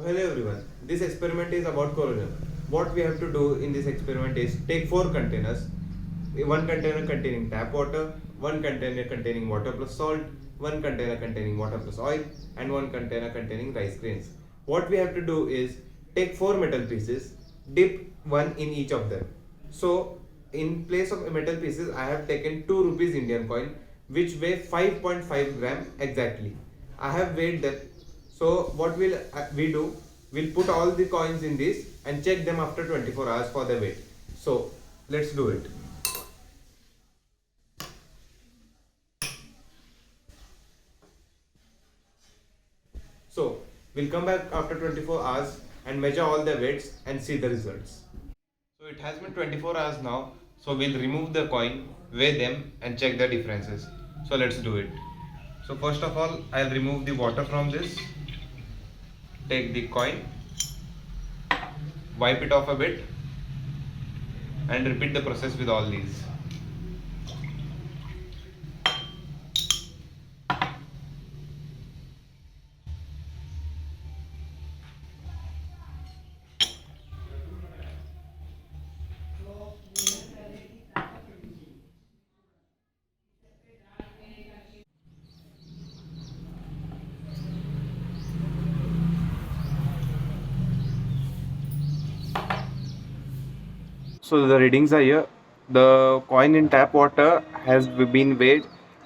So hello everyone, this experiment is about corrosion. What we have to do in this experiment is take 4 containers, one container containing tap water, one container containing water plus salt, one container containing water plus oil, and one container containing rice grains. What we have to do is take 4 metal pieces, dip one in each of them. So in place of metal pieces I have taken 2 rupees Indian coin which weigh 5.5 gram exactly. I have weighed them. So what will we do? We'll put all the coins in this and check them after 24 hours for the weight. So let's do it. So we'll come back after 24 hours and measure all the weights and see the results. So it has been 24 hours now. So we'll remove the coin, weigh them and check the differences. So let's do it. So first of all, I'll remove the water from this. Take the coin, wipe it off a bit and repeat the process with all these. So the readings are here. The coin in tap water has been weighed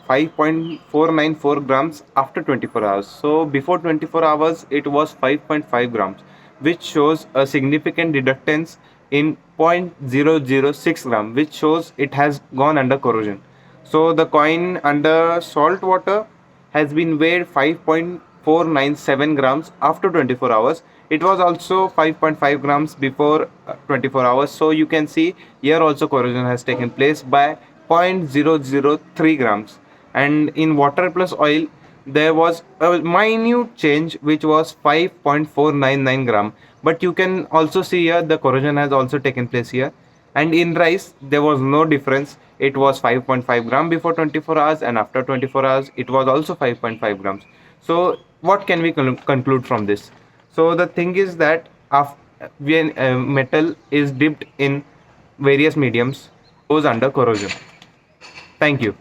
5.494 grams after 24 hours. So before 24 hours it was 5.5 grams, which shows a significant reductance in 0.006 gram, which shows it has gone under corrosion. So the coin under salt water has been weighed 5.497 grams after 24 hours. It was also 5.5 grams before 24 hours. So you can see here also corrosion has taken place by 0.003 grams. And in water plus oil, there was a minute change which was 5.499 gram. But you can also see here the corrosion has also taken place here. And in rice there was no difference. It was 5.5 gram before 24 hours and after 24 hours it was also 5.5 grams. So what can we conclude from this? So the thing is that when metal is dipped in various mediums, goes under corrosion. Thank you.